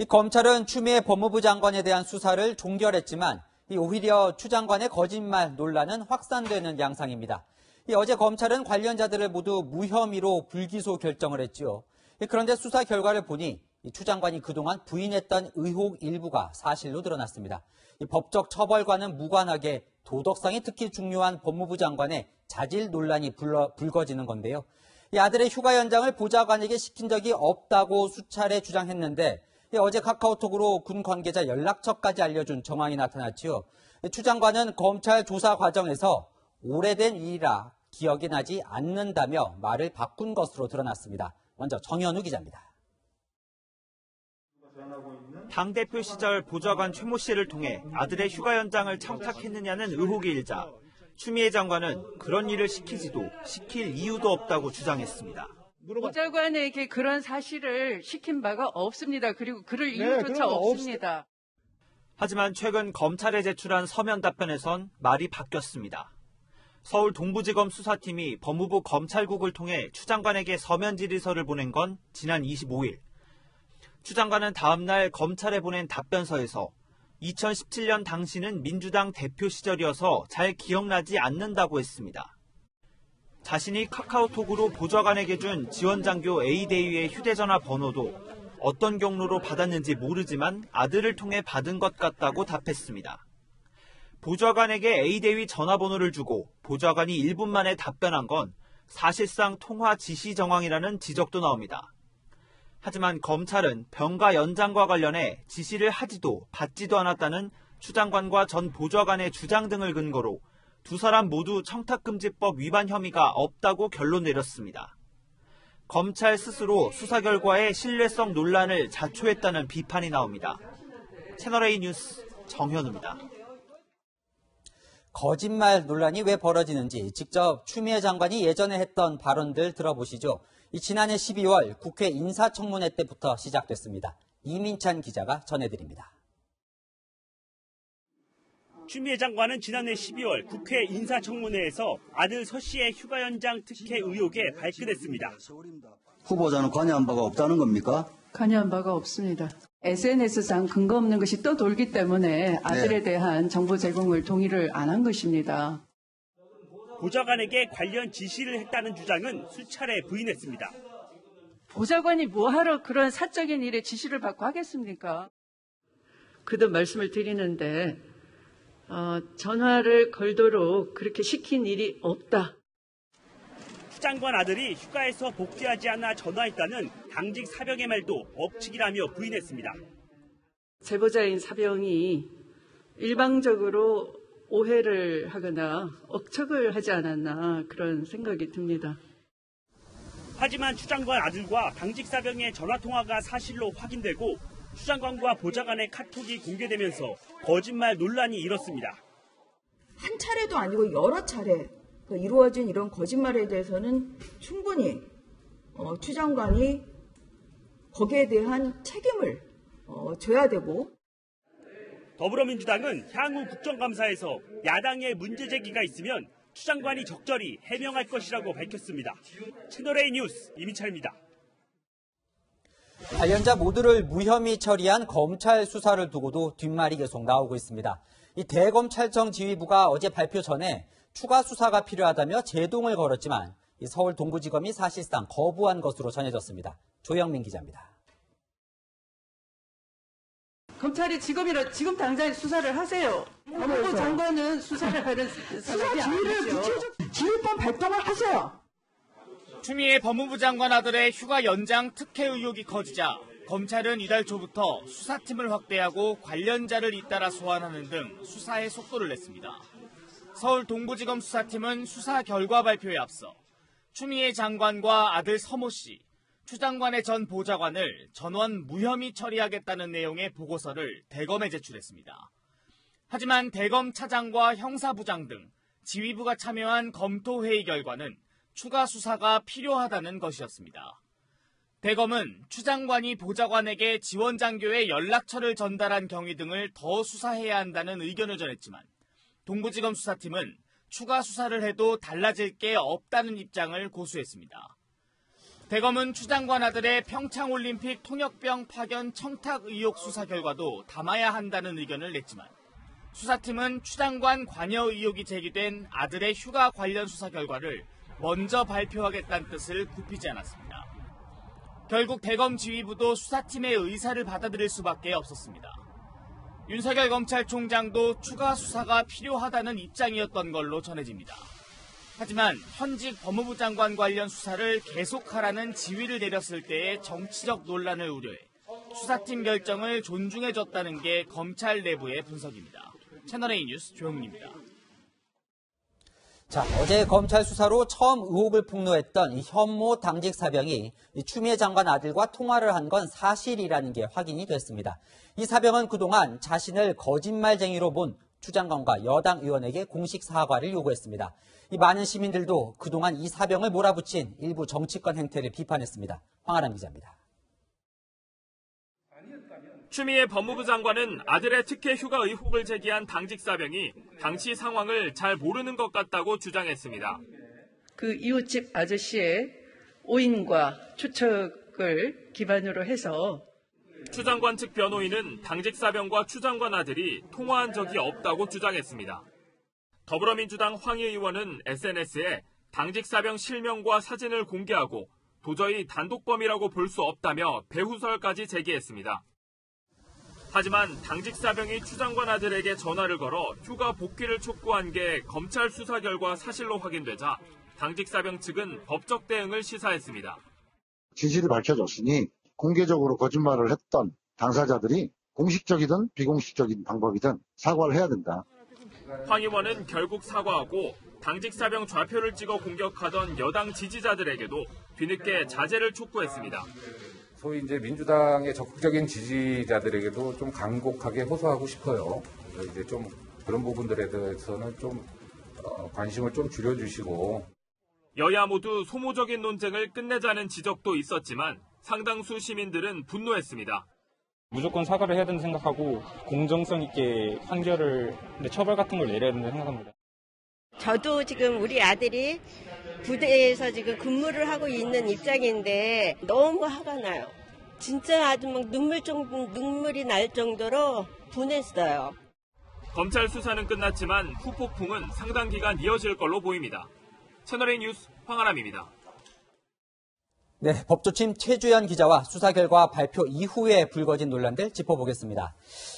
이 검찰은 추미애 법무부 장관에 대한 수사를 종결했지만 오히려 추 장관의 거짓말 논란은 확산되는 양상입니다. 어제 검찰은 관련자들을 모두 무혐의로 불기소 결정을 했죠. 그런데 수사 결과를 보니 추 장관이 그동안 부인했던 의혹 일부가 사실로 드러났습니다. 법적 처벌과는 무관하게 도덕성이 특히 중요한 법무부 장관의 자질 논란이 불거지는 건데요. 아들의 휴가 연장을 보좌관에게 시킨 적이 없다고 수차례 주장했는데 어제 카카오톡으로 군 관계자 연락처까지 알려준 정황이 나타났지요. 추 장관은 검찰 조사 과정에서 오래된 일이라 기억이 나지 않는다며 말을 바꾼 것으로 드러났습니다. 먼저 정현우 기자입니다. 당대표 시절 보좌관 최모 씨를 통해 아들의 휴가 연장을 청탁했느냐는 의혹이 일자 추미애 장관은 그런 일을 시키지도 시킬 이유도 없다고 주장했습니다. 보좌관에게 그런 사실을 시킨 바가 없습니다. 그리고 그럴 이유조차 없습니다. 하지만 최근 검찰에 제출한 서면 답변에선 말이 바뀌었습니다. 서울 동부지검 수사팀이 법무부 검찰국을 통해 추 장관에게 서면 질의서를 보낸 건 지난 25일. 추 장관은 다음 날 검찰에 보낸 답변서에서 2017년 당시는 민주당 대표 시절이어서 잘 기억나지 않는다고 했습니다. 자신이 카카오톡으로 보좌관에게 준 지원장교 A대위의 휴대전화 번호도 어떤 경로로 받았는지 모르지만 아들을 통해 받은 것 같다고 답했습니다. 보좌관에게 A대위 전화번호를 주고 보좌관이 1분 만에 답변한 건 사실상 통화 지시 정황이라는 지적도 나옵니다. 하지만 검찰은 병가 연장과 관련해 지시를 하지도 받지도 않았다는 추 장관과 전 보좌관의 주장 등을 근거로 두 사람 모두 청탁금지법 위반 혐의가 없다고 결론 내렸습니다. 검찰 스스로 수사 결과에 신뢰성 논란을 자초했다는 비판이 나옵니다. 채널A 뉴스 정현우입니다. 거짓말 논란이 왜 벌어지는지 직접 추미애 장관이 예전에 했던 발언들 들어보시죠. 지난해 12월 국회 인사청문회 때부터 시작됐습니다. 이민찬 기자가 전해드립니다. 추미애 장관은 지난해 12월 국회 인사청문회에서 아들 서 씨의 휴가 연장 특혜 의혹에 발끈했습니다. 후보자는 관여한 바가 없다는 겁니까? 관여한 바가 없습니다. SNS상 근거 없는 것이 또 돌기 때문에 아들에 대한 정보 제공을 동의를 안 한 것입니다. 보좌관에게 관련 지시를 했다는 주장은 수차례 부인했습니다. 보좌관이 뭐하러 그런 사적인 일에 지시를 받고 하겠습니까? 그도 말씀을 드리는데 전화를 걸도록 그렇게 시킨 일이 없다. 추 장관 아들이 휴가에서 복귀하지 않아 전화했다는 당직 사병의 말도 억측이라며 부인했습니다. 제보자인 사병이 일방적으로 오해를 하거나 억측을 하지 않았나 그런 생각이 듭니다. 하지만 추 장관 아들과 당직 사병의 전화통화가 사실로 확인되고 추 장관과 보좌관의 카톡이 공개되면서 거짓말 논란이 일었습니다. 한 차례도 아니고 여러 차례 이루어진 이런 거짓말에 대해서는 충분히 추 장관이 거기에 대한 책임을 져야 되고 더불어민주당은 향후 국정감사에서 야당의 문제 제기가 있으면 추 장관이 적절히 해명할 것이라고 밝혔습니다. 채널A 뉴스 이민찬입니다. 관련자 모두를 무혐의 처리한 검찰 수사를 두고도 뒷말이 계속 나오고 있습니다. 이 대검찰청 지휘부가 어제 발표 전에 추가 수사가 필요하다며 제동을 걸었지만 이 서울 동부지검이 사실상 거부한 것으로 전해졌습니다. 조영민 기자입니다. 검찰이 지금 당장 수사를 하세요. 법무부 장관은 수사를 하는 사람이 아니죠. 지휘권 발동을 하세요. 추미애 법무부 장관 아들의 휴가 연장 특혜 의혹이 커지자 검찰은 이달 초부터 수사팀을 확대하고 관련자를 잇따라 소환하는 등 수사에 속도를 냈습니다. 서울 동부지검 수사팀은 수사 결과 발표에 앞서 추미애 장관과 아들 서모 씨, 추 장관의 전 보좌관을 전원 무혐의 처리하겠다는 내용의 보고서를 대검에 제출했습니다. 하지만 대검 차장과 형사부장 등 지휘부가 참여한 검토회의 결과는 추가 수사가 필요하다는 것이었습니다. 대검은 추 장관이 보좌관에게 지원장교의 연락처를 전달한 경위 등을 더 수사해야 한다는 의견을 전했지만 동부지검 수사팀은 추가 수사를 해도 달라질 게 없다는 입장을 고수했습니다. 대검은 추 장관 아들의 평창올림픽 통역병 파견 청탁 의혹 수사 결과도 담아야 한다는 의견을 냈지만 수사팀은 추 장관 관여 의혹이 제기된 아들의 휴가 관련 수사 결과를 먼저 발표하겠다는 뜻을 굽히지 않았습니다. 결국 대검 지휘부도 수사팀의 의사를 받아들일 수밖에 없었습니다. 윤석열 검찰총장도 추가 수사가 필요하다는 입장이었던 걸로 전해집니다. 하지만 현직 법무부 장관 관련 수사를 계속하라는 지휘를 내렸을 때의 정치적 논란을 우려해 수사팀 결정을 존중해줬다는 게 검찰 내부의 분석입니다. 채널A 뉴스 조영민입니다. 자, 어제 검찰 수사로 처음 의혹을 폭로했던 이 현모 당직 사병이 이 추미애 장관 아들과 통화를 한 건 사실이라는 게 확인이 됐습니다. 이 사병은 그동안 자신을 거짓말쟁이로 본 추 장관과 여당 의원에게 공식 사과를 요구했습니다. 이 많은 시민들도 그동안 이 사병을 몰아붙인 일부 정치권 행태를 비판했습니다. 황아람 기자입니다. 추미애 법무부 장관은 아들의 특혜 휴가 의혹을 제기한 당직 사병이 당시 상황을 잘 모르는 것 같다고 주장했습니다. 그 이웃집 아저씨의 오인과 추측을 기반으로 해서 추 장관 측 변호인은 당직 사병과 추 장관 아들이 통화한 적이 없다고 주장했습니다. 더불어민주당 황희 의원은 SNS에 당직 사병 실명과 사진을 공개하고 도저히 단독범이라고 볼 수 없다며 배후설까지 제기했습니다. 하지만 당직 사병이 추 장관 아들에게 전화를 걸어 휴가 복귀를 촉구한 게 검찰 수사 결과 사실로 확인되자 당직 사병 측은 법적 대응을 시사했습니다. 진실이 밝혀졌으니 공개적으로 거짓말을 했던 당사자들이 공식적이든 비공식적인 방법이든 사과를 해야 된다. 황 의원은 결국 사과하고 당직 사병 좌표를 찍어 공격하던 여당 지지자들에게도 뒤늦게 자제를 촉구했습니다. 소위 이제 민주당의 적극적인 지지자들에게도 좀 간곡하게 호소하고 싶어요. 그래서 이제 좀 그런 부분들에 대해서는 좀 관심을 좀 줄여주시고. 여야 모두 소모적인 논쟁을 끝내자는 지적도 있었지만 상당수 시민들은 분노했습니다. 무조건 사과를 해야 된다고 생각하고 공정성 있게 판결을 처벌 같은 걸 내려야 된다고 생각합니다. 저도 지금 우리 아들이 부대에서 지금 근무를 하고 있는 입장인데 너무 화가 나요. 진짜 아주 막 눈물이 날 정도로 분했어요. 검찰 수사는 끝났지만 후폭풍은 상당 기간 이어질 걸로 보입니다. 채널A 뉴스 황아람입니다. 네, 법조팀 최주연 기자와 수사 결과 발표 이후에 불거진 논란들 짚어보겠습니다.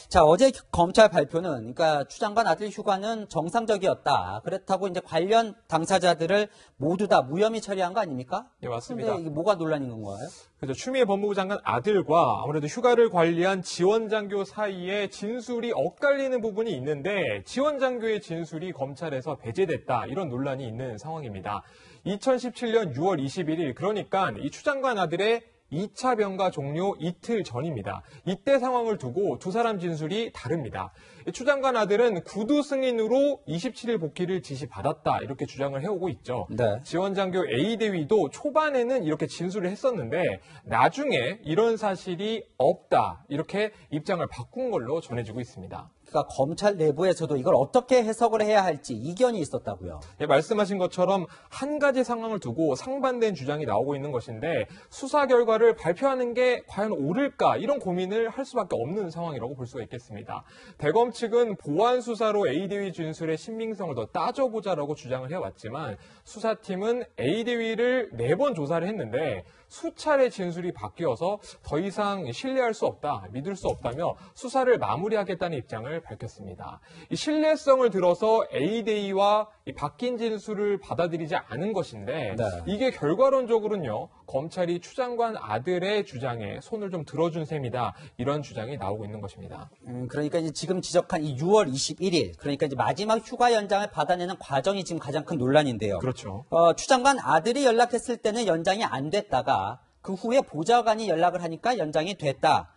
자, 어제 검찰 발표는, 그러니까 추 장관 아들 휴가는 정상적이었다. 그렇다고 이제 관련 당사자들을 모두 다 무혐의 처리한 거 아닙니까? 네, 맞습니다. 근데 이게 뭐가 논란인 건가요? 그래서 추미애 법무부 장관 아들과 아무래도 휴가를 관리한 지원장교 사이에 진술이 엇갈리는 부분이 있는데 지원장교의 진술이 검찰에서 배제됐다. 이런 논란이 있는 상황입니다. 2017년 6월 21일, 그러니까 이 추 장관 아들의 2차 병가 종료 이틀 전입니다. 이때 상황을 두고 두 사람 진술이 다릅니다. 추 장관 아들은 구두 승인으로 27일 복귀를 지시받았다 이렇게 주장을 해오고 있죠. 네. 지원장교 A 대위도 초반에는 이렇게 진술을 했었는데 나중에 이런 사실이 없다 이렇게 입장을 바꾼 걸로 전해지고 있습니다. 그러니까 검찰 내부에서도 이걸 어떻게 해석을 해야 할지 이견이 있었다고요. 예, 말씀하신 것처럼 한 가지 상황을 두고 상반된 주장이 나오고 있는 것인데 수사 결과를 발표하는 게 과연 옳을까 이런 고민을 할 수밖에 없는 상황이라고 볼 수가 있겠습니다. 대검 측은 보완 수사로 A 대위 진술의 신빙성을 더 따져보자라고 주장을 해왔지만 수사팀은 A 대위를 4번 조사를 했는데 수차례 진술이 바뀌어서 더 이상 신뢰할 수 없다, 믿을 수 없다며 수사를 마무리하겠다는 입장을 밝혔습니다. 이 신뢰성을 들어서 A-Day와 이 바뀐 진술을 받아들이지 않은 것인데 네. 이게 결과론적으로는요. 검찰이 추 장관 아들의 주장에 손을 좀 들어준 셈이다. 이런 주장이 나오고 있는 것입니다. 그러니까 이제 지금 지적한 이 6월 21일, 그러니까 이제 마지막 휴가 연장을 받아내는 과정이 지금 가장 큰 논란인데요. 그렇죠. 추 장관 아들이 연락했을 때는 연장이 안 됐다가 그 후에 보좌관이 연락을 하니까 연장이 됐다.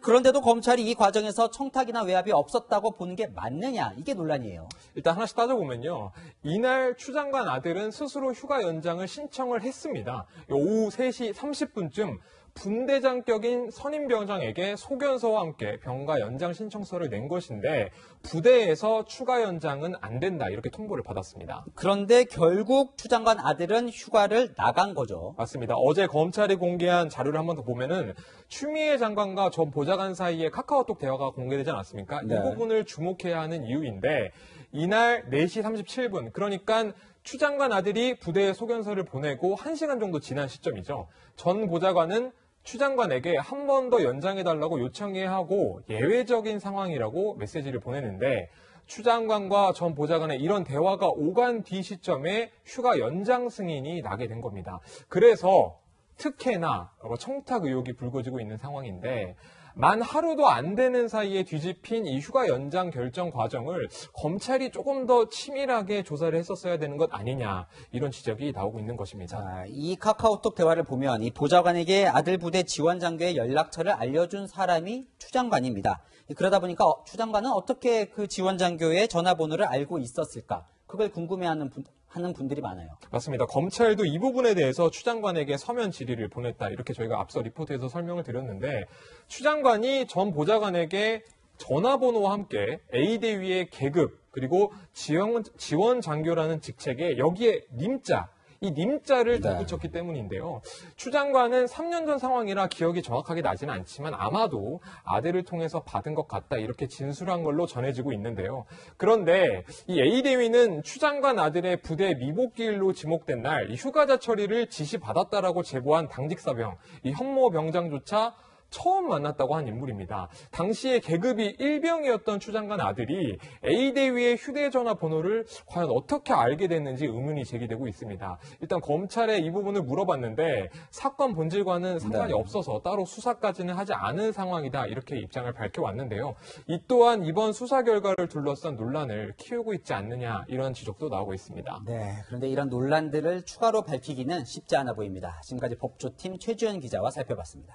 그런데도 검찰이 이 과정에서 청탁이나 외압이 없었다고 보는 게 맞느냐, 이게 논란이에요. 일단 하나씩 따져보면요. 이날 추 장관 아들은 스스로 휴가 연장을 신청을 했습니다. 오후 3시 30분쯤 분대장격인 선임병장에게 소견서와 함께 병가 연장 신청서를 낸 것인데 부대에서 추가 연장은 안 된다 이렇게 통보를 받았습니다. 그런데 결국 추 장관 아들은 휴가를 나간 거죠. 맞습니다. 어제 검찰이 공개한 자료를 한 번 더 보면은 추미애 장관과 전 보좌관 사이에 카카오톡 대화가 공개되지 않았습니까? 네. 이 부분을 주목해야 하는 이유인데 이날 4시 37분 그러니까 추 장관 아들이 부대에 소견서를 보내고 1시간 정도 지난 시점이죠. 전 보좌관은 추 장관에게 한 번 더 연장해달라고 요청해야 하고 예외적인 상황이라고 메시지를 보내는데 추 장관과 전 보좌관의 이런 대화가 오간 뒤 시점에 휴가 연장 승인이 나게 된 겁니다. 그래서 특혜나 청탁 의혹이 불거지고 있는 상황인데 만 하루도 안 되는 사이에 뒤집힌 이 휴가 연장 결정 과정을 검찰이 조금 더 치밀하게 조사를 했었어야 되는 것 아니냐 이런 지적이 나오고 있는 것입니다. 이 카카오톡 대화를 보면 이 보좌관에게 아들 부대 지원 장교의 연락처를 알려준 사람이 추 장관입니다. 그러다 보니까 추 장관은 어떻게 그 지원 장교의 전화번호를 알고 있었을까? 그걸 궁금해하는 분들이 많아요. 맞습니다. 검찰도 이 부분에 대해서 추 장관에게 서면 질의를 보냈다. 이렇게 저희가 앞서 리포트에서 설명을 드렸는데 추 장관이 전 보좌관에게 전화번호와 함께 A대위의 계급 그리고 지원 장교라는 직책에 여기에 님자 이 님자를 덧붙였기 때문인데요. 추 장관은 3년 전 상황이라 기억이 정확하게 나지는 않지만 아마도 아들을 통해서 받은 것 같다 이렇게 진술한 걸로 전해지고 있는데요. 그런데 이 A대위는 추 장관 아들의 부대 미복귀일로 지목된 날 이 휴가자 처리를 지시받았다라고 제보한 당직사병, 이 현모 병장조차 처음 만났다고 한 인물입니다. 당시에 계급이 1병이었던 추 장관 아들이 A대위의 휴대전화 번호를 과연 어떻게 알게 됐는지 의문이 제기되고 있습니다. 일단 검찰에 이 부분을 물어봤는데 사건 본질과는 상관이 없어서 따로 수사까지는 하지 않은 상황이다 이렇게 입장을 밝혀왔는데요. 이 또한 이번 수사 결과를 둘러싼 논란을 키우고 있지 않느냐 이런 지적도 나오고 있습니다. 네, 그런데 이런 논란들을 추가로 밝히기는 쉽지 않아 보입니다. 지금까지 법조팀 최주연 기자와 살펴봤습니다.